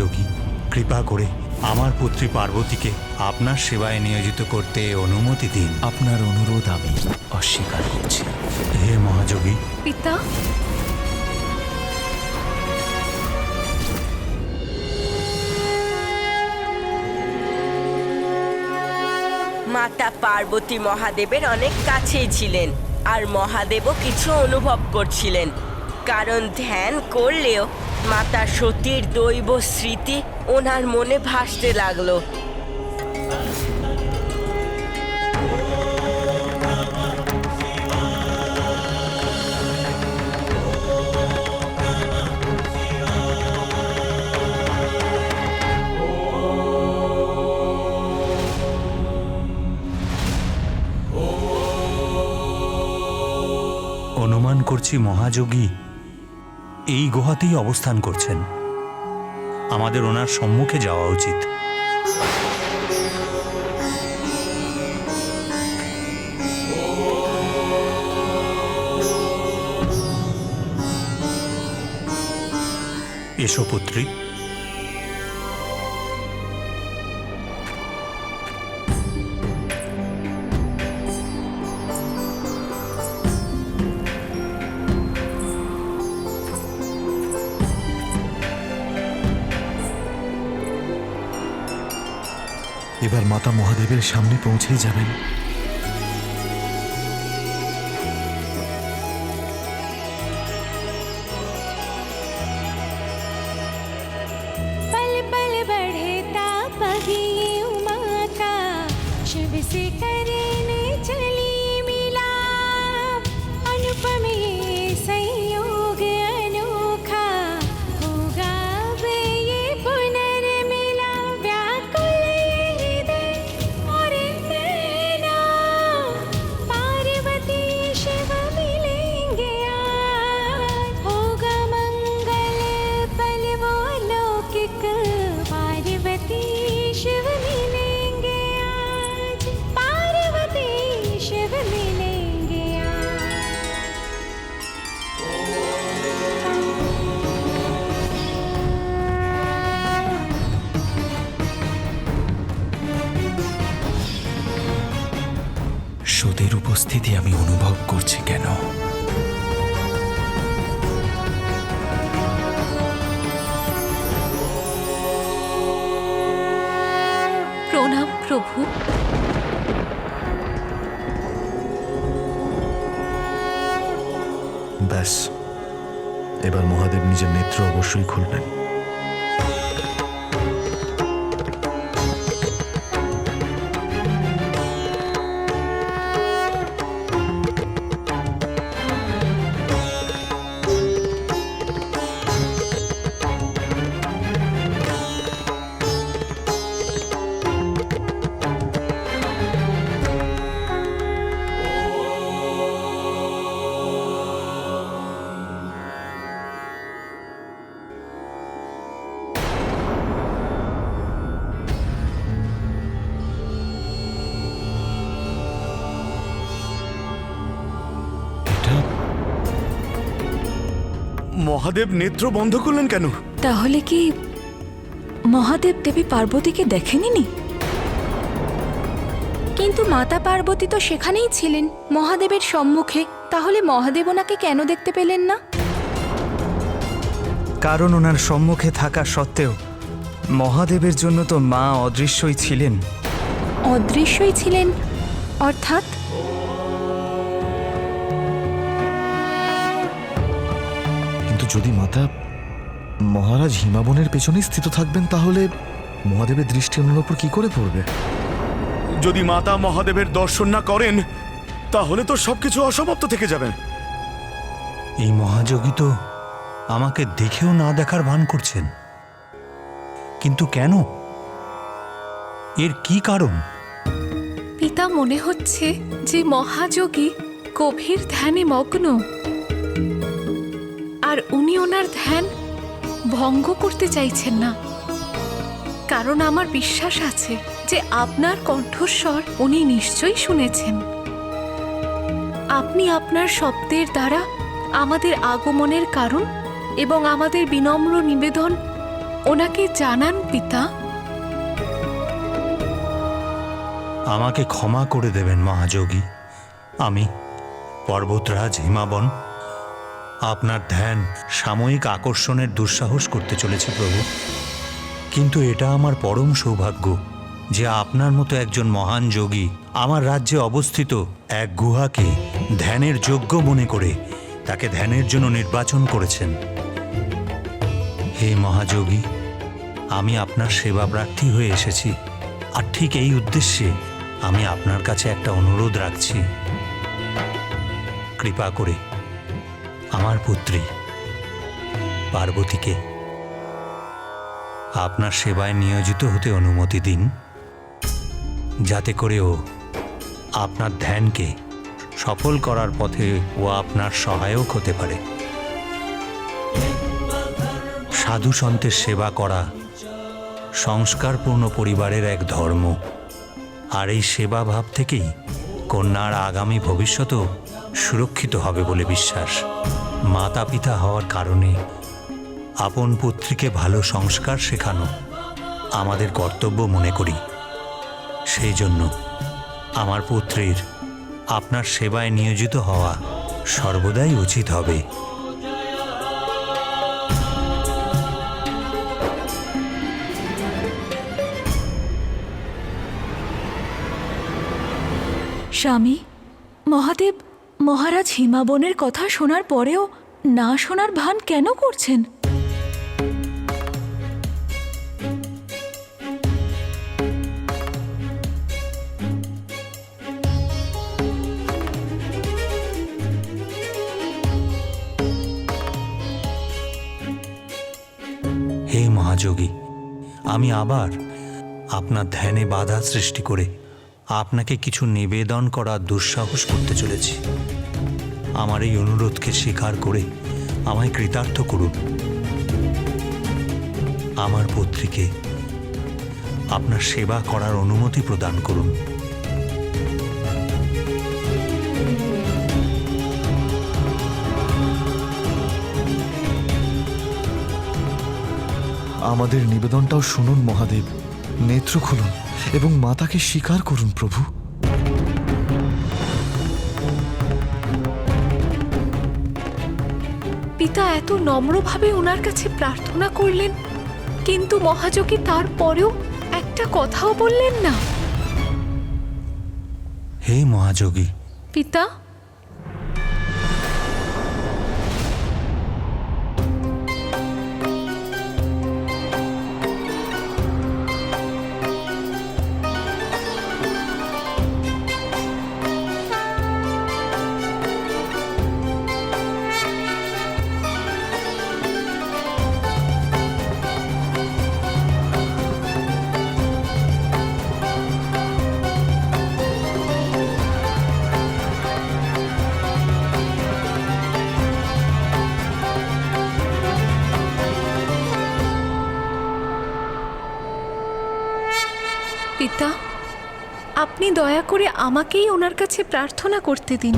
মহাযোগী, কৃপা করে আমার পুত্রী পার্বতীকে আপনার সেবায় নিয়োজিত করতে অনুমতি দিন। আপনার অনুরোধ আমি অস্বীকার করছি। হে মহাযোগী। পিতা, মাতা পার্বতী মহাদেবের অনেক কাছেই ছিলেন, আর মহাদেবও কিছু অনুভব করছিলেন, কারণ ধ্যান করলেও মাতা সতীর দৈব স্মৃতি ওনার মনে ভাসতে লাগলো। অনুমান করছি মহাযোগী এই গুহাতেই অবস্থান করছেন। আমাদের ওনার সম্মুখে যাওয়া উচিত। এসো পুত্রী। এবার মাতা মহাদেবের সামনে পৌঁছেই যাবেন। पल पल बढ़े ताप ही माता, शिव से करने चली मिलाप। अनुपम ये संयोग अनोखा, होगा अब ये पुनर्मिलाप। व्याकुल ये हृदय और नैना, पार्वती शिव मिलेंगे आज। होगा मंगल पल वो लौकिक, पार्वती शिव मिलेंगे आज। पार्वती शिव मिलेंगे आज। সতীর উপস্থিতি আমি অনুভব করছি কেন? প্রণাম প্রভু। ব্যাস, এবার মহাদেব নিজের নেত্র অবশ্যই খুলবেন। মহাদেব নেত্র বন্ধ করলেন কেন? তাহলে কি মহাদেব দেবী পার্বতীকে দেখেননি? কিন্তু মাতা পার্বতী তো সেখানেই ছিলেন মহাদেবের সম্মুখে, তাহলে মহাদেব ওনাকে কেন দেখতে পেলেন না? কারণ ওনার সম্মুখে থাকা সত্ত্বেও মহাদেবের জন্য তো মা অদৃশ্যই ছিলেন। অদৃশ্যই ছিলেন অর্থাৎ? কিন্তু যদি মাতা মহারাজ হিমাবনের পেছনে স্থিত থাকবেন, তাহলে মহাদেবের দৃষ্টি ওনার উপর কি করে পড়বে? যদি মাতা মহাদেবের দর্শন না করেন তাহলে তো সবকিছু অসমাপ্ত থেকে যাবে। এই মহাযোগী তো আমাকে দেখেও না দেখার ভান করছেন, কিন্তু কেন? এর কি কারণ? পিতা, মনে হচ্ছে যে মহাযোগী গভীর ধ্যানে মগ্ন, আর উনি ওনার ধ্যান ভঙ্গ করতে চাইছেন না। কারণ আমার বিশ্বাস আছে যে আপনার কণ্ঠস্বর উনি নিশ্চয়ই শুনেছেন। আপনি আপনার শব্দের দ্বারা আমাদের আগমনের কারণ এবং আমাদের বিনম্র নিবেদন ওনাকে জানান পিতা। আমাকে ক্ষমা করে দেবেন মহাযোগী। আমি পর্বতরাজ হিমাবন আপনার ধ্যান সাময়িক আকর্ষণের দুঃসাহস করতে চলেছে প্রভু, কিন্তু এটা আমার পরম সৌভাগ্য যে আপনার মতো একজন মহান যোগী আমার রাজ্যে অবস্থিত এক গুহাকে ধ্যানের যোগ্য মনে করে তাকে ধ্যানের জন্য নির্বাচন করেছেন। হে মহাযোগী, আমি আপনার সেবা প্রার্থী হয়ে এসেছি, আর ঠিক এই উদ্দেশ্যে আমি আপনার কাছে একটা অনুরোধ রাখছি। কৃপা করে আমার পুত্রী পার্বতীকে আপনার সেবায় নিয়োজিত হতে অনুমতি দিন, যাতে করে ও আপনার ধ্যানকে সফল করার পথে ও আপনার সহায়ক হতে পারে। সাধু সন্তের সেবা করা সংস্কারপূর্ণ পরিবারের এক ধর্ম, আর এই সেবা ভাব থেকেই কন্যার আগামী ভবিষ্যতও সুরক্ষিত হবে বলে বিশ্বাস। মাতা পিতা হওয়ার কারণে আপন পুত্রীকে ভালো সংস্কার শেখানো আমাদের কর্তব্য মনে করি। সেই জন্য আমার পুত্রীর আপনার সেবায় নিয়োজিত হওয়া সর্বদাই উচিত হবে। স্বামী, মহাদেব মহারাজ হিমাবনের কথা শোনার পরেও না শোনার ভান কেন করছেন? হে মহাযোগী, আমি আবার আপনার ধ্যানে বাধা সৃষ্টি করে আপনাকে কিছু নিবেদন করার দুঃসাহস করতে চলেছি। আমার এই অনুরোধকে স্বীকার করে আমায় কৃতার্থ করুন। আমার পুত্রীকে আপনার সেবা করার অনুমতি প্রদান করুন। আমাদের নিবেদনটাও শুনুন মহাদেব, নেত্র খুলুন এবং মাতাকে স্বীকার করুন প্রভু। পিতা এত নম্রভাবে ওনার কাছে প্রার্থনা করলেন, কিন্তু মহাযোগী তারপরেও একটা কথাও বললেন না। হে মহাযোগী, পিতা, পিতা, আপনি দয়া করে আমাকেই ওনার কাছে প্রার্থনা করতে দিন।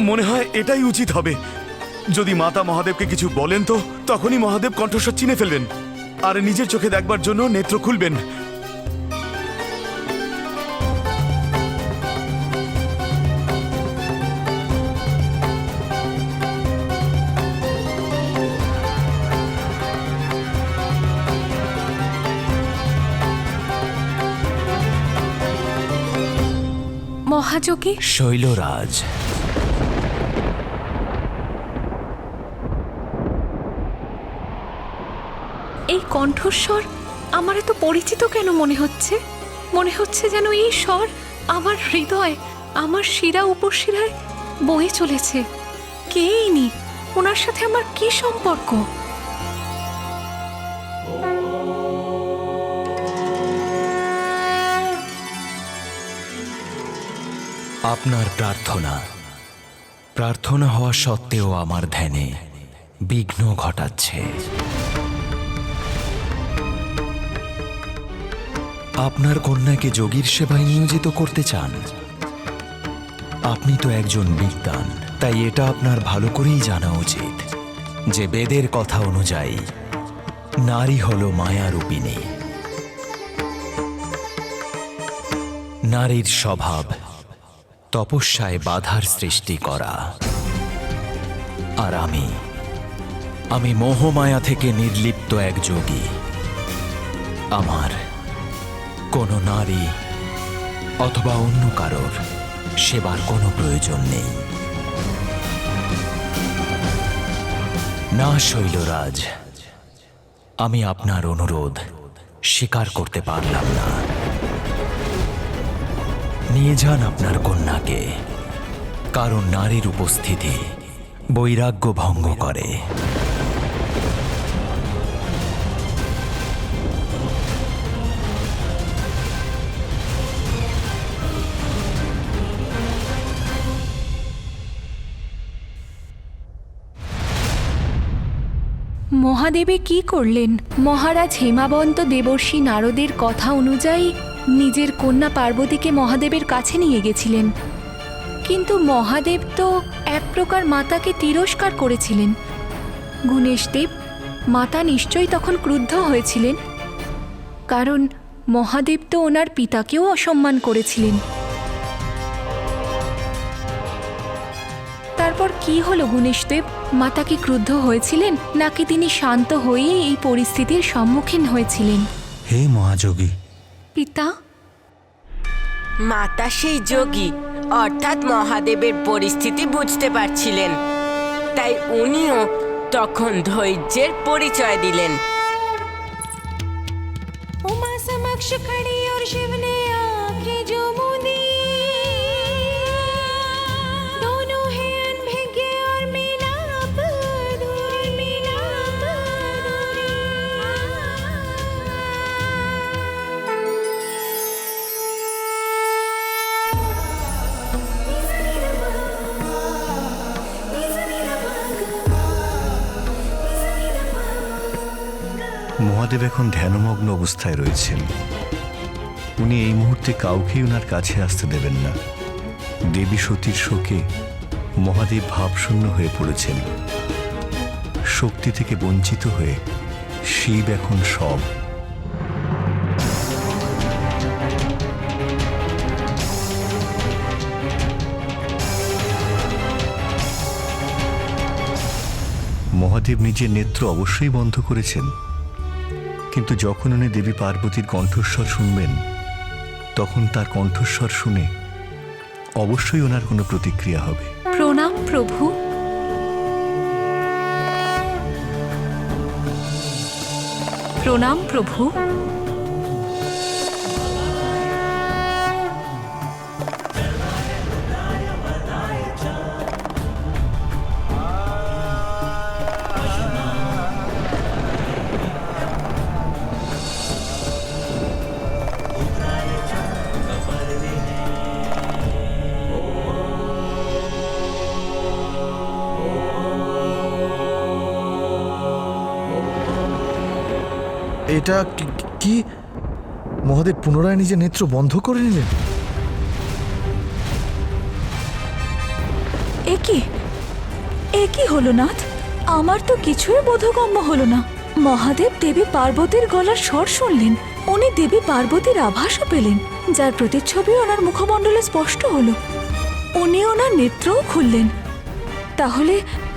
মনে হয় এটাই উচিত হবে। যদি মাতা মহাদেবকে কিছু বলেন তো তখনই মহাদেব কণ্ঠস্বর চিনে ফেলবেন আর নিজের চোখে দেখবার জন্য নেত্র খুলবেন। মহাযোগী, শৈলরাজ, এই কণ্ঠস্বর আমার এত পরিচিত কেন মনে হচ্ছে? মনে হচ্ছে যেন এই স্বর আমার হৃদয়, আমার শিরা উপশিরায় বয়ে চলেছে। কে ইনি? ওনার সাথে আমার কি সম্পর্ক? আপনার প্রার্থনা হওয়া সত্ত্বেও আমার ধ্যানে বিঘ্ন ঘটাচ্ছে। আপনার কন্যাকে যোগীর সেবায় নিয়োজিত করতে চান। আপনি তো একজন বিদ্বান, তাই এটা আপনার ভালো করেই জানা উচিত যে বেদের কথা অনুযায়ী নারী হল মায়ারূপিণী। নারীর স্বভাব তপস্যায় বাধার সৃষ্টি করা। আর আমি মোহমায়া থেকে নির্লিপ্ত এক যোগী। আমার কোনো নারী অথবা অন্য কারোর সেবার কোনো প্রয়োজন নেই। না শৈলরাজ, আমি আপনার অনুরোধ স্বীকার করতে পারলাম না। নিয়ে যান আপনার কন্যাকে, কারণ নারীর উপস্থিতি বৈরাগ্য ভঙ্গ করে। মহাদেবে কি করলেন? মহারাজ হেমাবন্ত দেবর্ষি নারদের কথা অনুযায়ী নিজের কন্যা পার্বতীকে মহাদেবের কাছে নিয়ে গেছিলেন, কিন্তু মহাদেব তো এক প্রকার মাতাকে তিরস্কার করেছিলেন। গুণেশদেব, মাতা নিশ্চয়ই তখন ক্রুদ্ধ হয়েছিলেন, কারণ মহাদেব তো ওনার পিতাকেও অসম্মান করেছিলেন। তারপর কি হলো গুণেশদেব? মাতা কি ক্রুদ্ধ হয়েছিলেন, নাকি তিনি শান্ত হয়ে এই পরিস্থিতির সম্মুখীন হয়েছিলেন? হে মহাযোগী, পিতা, মাতা সেই যোগী অর্থাৎ মহাদেবের পরিস্থিতি বুঝতে পারছিলেন, তাই উনিও তখন ধৈর্যের পরিচয় দিলেন। उमा समक्ष खड़ी और शिव ने आंखें जो मूंदी, दोनों हैं अनभिज्ञ और मिलाप अधूरी। মহাদেব এখন ধ্যানমগ্ন অবস্থায় রয়েছেন। উনি এই মুহূর্তে কাউকেই ওনার কাছে আসতে দেবেন না। দেবী সতীর শোকে মহাদেব ভাবশূন্য হয়ে পড়েছেন। শক্তি থেকে বঞ্চিত হয়ে শিব এখন সব। মহাদেব নিজের নেত্র অবশ্যই বন্ধ করেছেন, কিন্তু যখন উনি দেবী পার্বতীর কণ্ঠস্বর শুনবেন, তখন তার কণ্ঠস্বর শুনে অবশ্যই ওনার কোনো প্রতিক্রিয়া হবে। প্রণাম প্রভু। প্রণাম প্রভু। এটা কি? মহাদেব পুনরায় নিজের নেত্র বন্ধ করে নিলেন? এ কি হলো নাথ? আমার তো কিছুই বোধগম্য হলো না। মহাদেব দেবী পার্বতীর গলার স্বর শুনলেন, উনি দেবী পার্বতীর আভাসও পেলেন, যার প্রতিচ্ছবি ওনার মুখমণ্ডলে স্পষ্ট হলো। উনি ওনার নেত্রও খুললেন।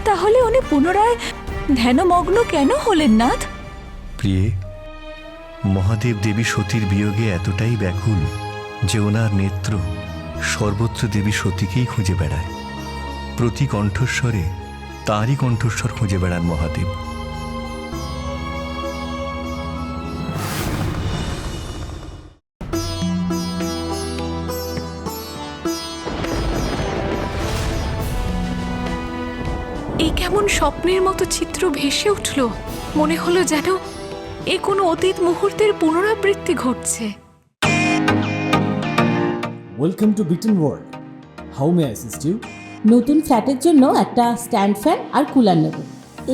তাহলে উনি পুনরায় ধ্যানমগ্ন কেন হলেন নাথ? প্রিয়ে, মহাদেব দেবী সতীর বিয়োগে এতটাই ব্যাকুল যে ওনার নেত্র সর্বত্র দেবী সতীকেই খুঁজে বেড়ায়। প্রতি কণ্ঠস্বরে তারই কণ্ঠস্বর খুঁজে বেড়ান মহাদেব। এই কেমন স্বপ্নের মতো চিত্র ভেসে উঠল, মনে হলো যেন এ কোনো অতীত মুহূর্তের পুনরাবৃত্তি ঘটছে। Welcome to Beaton world. How may I assist you? নতুন ফ্ল্যাটের জন্য একটা স্ট্যান্ড ফ্যান আর কুলার নেব।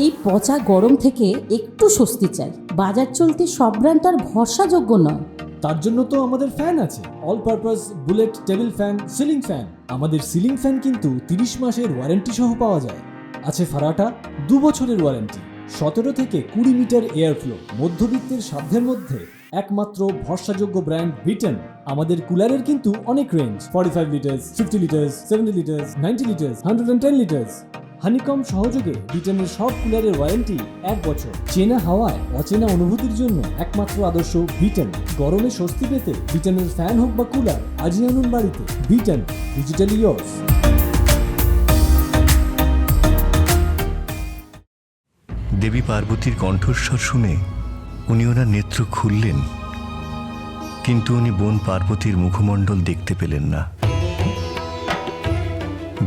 এই পচা গরম থেকে একটু স্বস্তি চাই। বাজার চলতে সব ব্র্যান্ড আর ভরসাযোগ্য নয়। তার জন্য তো আমাদের ফ্যান আছে, all purpose bullet table fan, ceiling fan. আমাদের সিলিং ফ্যান কিন্তু 30 মাসের ওয়ারেন্টি সহ পাওয়া যায়। আছে ফারাটা 2 বছরের ওয়ারেন্টি, 17 থেকে 20 মিটার এয়ার ফ্লো, মধ্যবিত্তের সাধ্যের মধ্যে একমাত্র ভরসাযোগ্য ব্র্যান্ড বিটেন। আমাদের কুলারের কিন্তু অনেক range, 45 litres, 50 litres, 70 litres, 90 litres, 110 litres. Honeycomb সহযোগে বিটেনের সব কুলারের ওয়ারেন্টি 1 বছর। চেনা হাওয়ায় অচেনা অনুভূতির জন্য একমাত্র আদর্শ বিটেন। গরমে স্বস্তি পেতে বিটেনের ফ্যান হোক বা কুলার, আজই আনুন বাড়িতে। Beaten, digitally years. দেবী পার্বতীর কণ্ঠস্বর শুনে উনি ওনার নেত্র খুললেন, কিন্তু উনি বোন পার্বতীর মুখমণ্ডল দেখতে পেলেন না।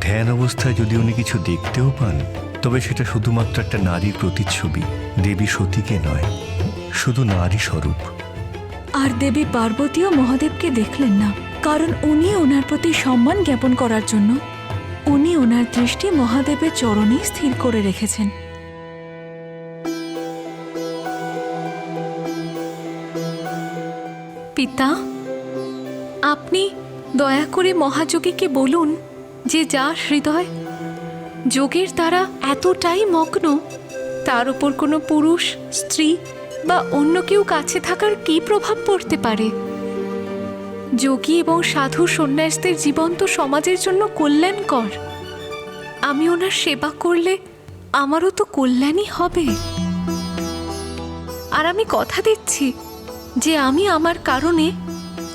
ধ্যান অবস্থায় যদি উনি কিছু দেখতেও পান, তবে সেটা শুধুমাত্র একটা নারীর প্রতিচ্ছবি, দেবী সতীকে নয়, শুধু নারী স্বরূপ। আর দেবী পার্বতীও মহাদেবকে দেখলেন না, কারণ উনি ওনার প্রতি সম্মান জ্ঞাপন করার জন্য উনি ওনার দৃষ্টি মহাদেবের চরণে স্থির করে রেখেছেন। পিতা, আপনি দয়া করে মহাযোগীকে বলুন যে যার হৃদয় যোগের দ্বারা এতটাই মগ্ন, তার উপর কোনো পুরুষ, স্ত্রী বা অন্য কেউ কাছে থাকার কী প্রভাব পড়তে পারে। যোগী এবং সাধু সন্ন্যাসীদের জীবন তো সমাজের জন্য কল্যাণকর। আমি ওনার সেবা করলে আমারও তো কল্যাণই হবে। আর আমি কথা দিচ্ছি যে আমি আমার কারণে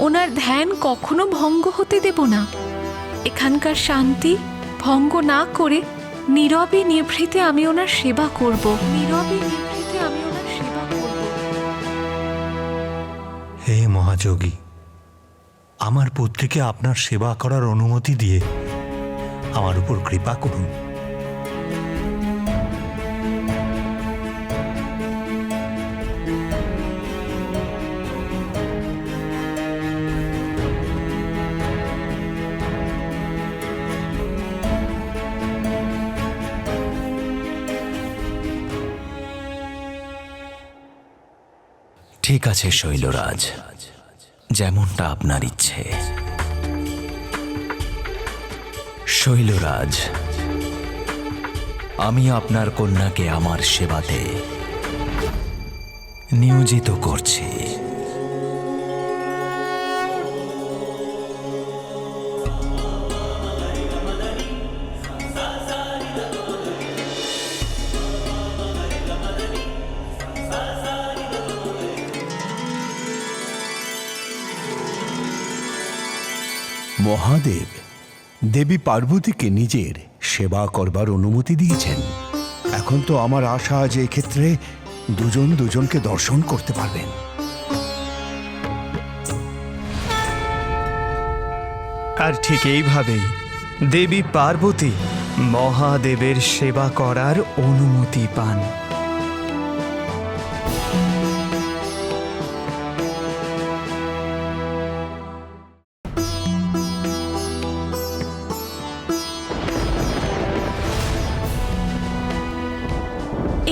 ওনার ধ্যান কখনো ভঙ্গ হতে দেব না। এখানকার শান্তি ভঙ্গ না করে নীরবে নিভৃতে আমি ওনার সেবা করব। নীরবে নিভৃতে আমি ওনার সেবা করব। হে মহাযোগী, আমার পুত্রকে আপনার সেবা করার অনুমতি দিয়ে আমার উপর কৃপা করুন। ঠিক আছে শৈলরাজ, যেমনটা আপনার ইচ্ছে। শৈলরাজ, আমি আপনার কন্যাকে আমার সেবাতে নিয়োজিত করছি। মহাদেব দেবী পার্বতীকে নিজের সেবা করবার অনুমতি দিয়েছেন। এখন তো আমার আশা যে এক্ষেত্রে দুজন দুজনকে দর্শন করতে পারবেন। আর ঠিক এইভাবেই দেবী পার্বতী মহাদেবের সেবা করার অনুমতি পান।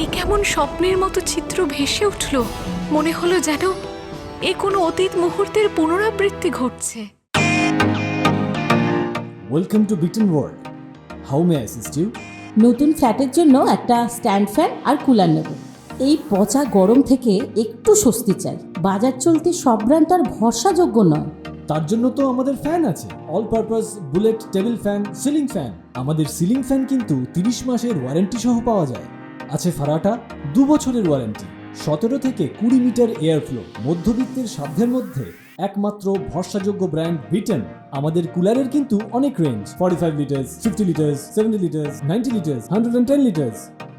এ কেমন স্বপ্নের মতো চিত্র ভেসে উঠল। মনে হলো যেন এ কোনো অতীত মুহূর্তের পুনরাবৃত্তি ঘটছে। Welcome to Beaton world. How may I assist you? নতুন ফ্ল্যাটের জন্য একটা স্ট্যান্ড ফ্যান আর কুলার নেব। এই পচা গরম থেকে একটু স্বস্তি চাই। বাজার চলতে সব ব্র্যান্ড আর ভরসাযোগ্য নয়। তার জন্য তো আমাদের ফ্যান আছে, all purpose bullet table fan, ceiling fan. আমাদের সিলিং ফ্যান কিন্তু 30 মাসের ওয়ারেন্টি সহ পাওয়া যায়। আছে ফারাটা 2 বছরের ওয়ারেন্টি, 17 থেকে 20 মিটার এয়ার ফ্লো, মধ্যবিত্তের সাধ্যের মধ্যে একমাত্র ভরসাযোগ্য ব্র্যান্ড বিটেন। আমাদের কুলারের কিন্তু অনেক range, 45 litres, 50 litres, 70 litres, 90 litres, 110 litres.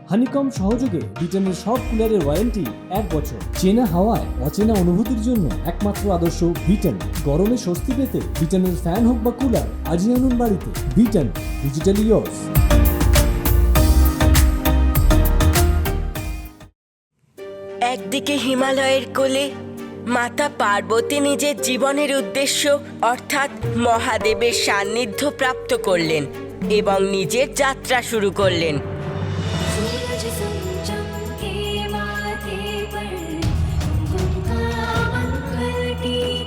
Honeycomb সহযোগে বিটেনের সব কুলারের ওয়ারেন্টি 1 বছর। চেনা হাওয়ায় অচেনা অনুভূতির জন্য একমাত্র আদর্শ বিটেন। গরমে স্বস্তি পেতে বিটেনের ফ্যান হোক বা কুলার, আজই আনুন বাড়িতে। Beaten, digitally years. একদিকে হিমালয়ের কোলে মাতা পার্বতী নিজের জীবনের উদ্দেশ্য অর্থাৎ মহাদেবের সান্নিধ্য প্রাপ্ত করলেন এবং নিজের যাত্রা শুরু করলেন। सूरज चमके माथे पर कुमकुम का मंगल टीका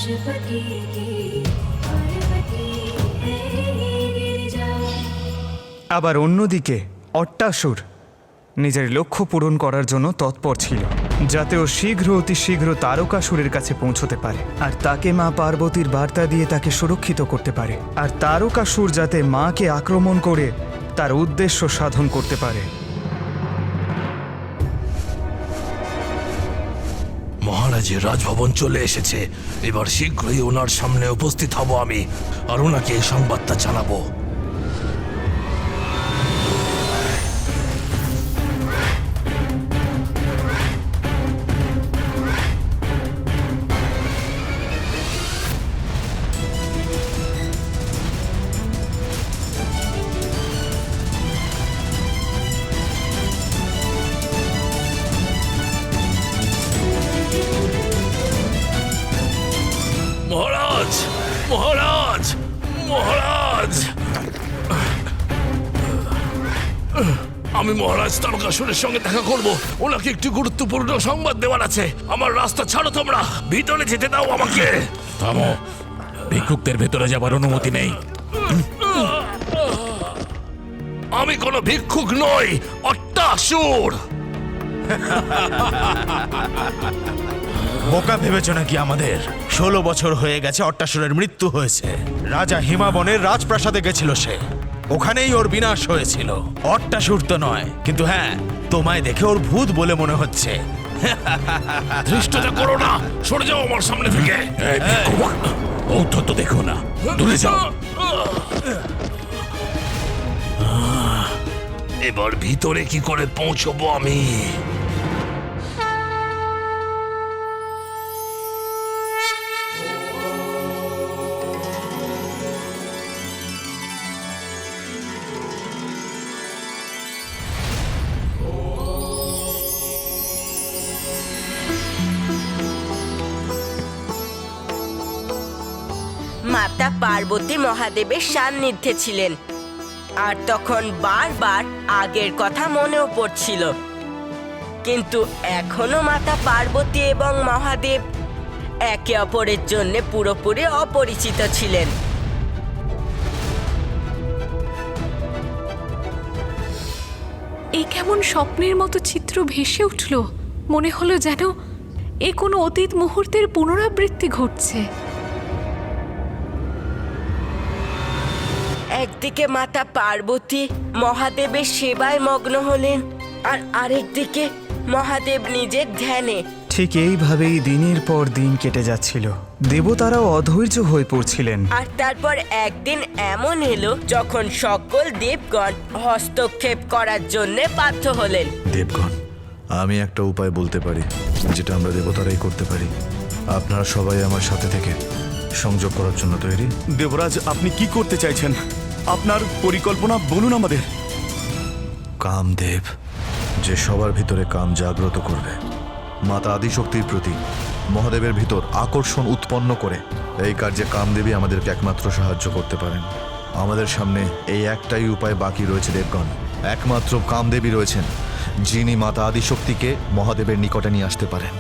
पशुपति की पार्वती है गिरिजा। আবার অন্যদিকে অট্টাসুর নিজের লক্ষ্য পূরণ করার জন্য তৎপর ছিল, যাতে ও অতি শীঘ্র তারকাসুরের কাছে পৌঁছতে পারে আর তাকে মা পার্বতীর বার্তা দিয়ে তাকে সুরক্ষিত করতে পারে, আর তারকাসুর যাতে মাকে আক্রমণ করে তার উদ্দেশ্য সাধন করতে পারে। মহারাজের রাজভবন চলে এসেছে, এবার শীঘ্রই ওনার সামনে উপস্থিত হব আমি, আর ওনাকে এই সংবাদটা জানাবো। মহারাজ, মহারাজ, মহারাজ, আমি মহারাজ তারকাসুরের সঙ্গে দেখা করব। ওনাকে একটি গুরুত্বপূর্ণ সংবাদ দেওয়ার আছে। আমার রাস্তা ছাড়ো, তোমরা ভিতরে যেতে দাও আমাকে। থামো, ভিক্ষুকদের ভেতরে যাবার অনুমতি নেই। আমি কোনো ভিক্ষুক নই, অট্টাসুর। বোকা ভেবেছ নাকি আমাদের? 16 বছর হয়ে গেছে অট্টাসুরের মৃত্যু হয়েছে। রাজা হিমাবনের রাজপ্রাসাদে গেছিল সে, ওখানেই ওর বিনাশ হয়েছিল। অট্টাসুর তো নয়, কিন্তু হ্যাঁ, তোমায় দেখে ওর ভূত বলে মনে হচ্ছে। ধৃষ্টতা করো না, সরে যাও আমার সামনে থেকে। ঔদ্ধত্য দেখো না, দূরে যাও। এবার ভিতরে কি করে পৌঁছবো আমি? মাতা পার্বতী মহাদেবের সান্নিধ্যে ছিলেন, আর তখন বারবার আগের কথা মনেও পড়ছিল। কিন্তু এখনো মাতা পার্বতী এবং মহাদেব একে অপরের জন্য পুরোপুরি অপরিচিত ছিলেন। এ কেমন স্বপ্নের মতো চিত্র ভেসে উঠল। মনে হলো যেন এ কোনো অতীত মুহূর্তের পুনরাবৃত্তি ঘটছে। একদিকে মাতা পার্বতী মহাদেবের সেবায় মগ্ন হলেন, আর আরেকদিকে মহাদেব নিজের ধ্যানে। ঠিক এইভাবেই দিনের পর দিন কেটে যাচ্ছিল। দেবতারাও অধৈর্য হয়ে পড়ছিলেন। আর তারপর একদিন এমন এলো যখন সকল দেবগণ হস্তক্ষেপ করার জন্য বাধ্য হলেন। দেবগণ, আমি একটা উপায় বলতে পারি যেটা আমরা দেবতারাই করতে পারি। আপনারা সবাই আমার সাথে থেকে সংযোগ করার জন্য তৈরি? দেবরাজ, আপনি কি করতে চাইছেন? আপনার পরিকল্পনা বলুন আমাদের। কামদেব, যে সবার ভিতরে কাম জাগ্রত করবে, মাতা আদিশক্তির প্রতি মহাদেবের ভিতর আকর্ষণ উৎপন্ন করে, এই কার্যে কামদেবী আমাদেরকে একমাত্র সাহায্য করতে পারেন। আমাদের সামনে এই একটাই উপায় বাকি রয়েছে দেবগণ। একমাত্র কামদেবী রয়েছেন যিনি মাতা আদিশক্তিকে মহাদেবের নিকটে নিয়ে আসতে পারেন।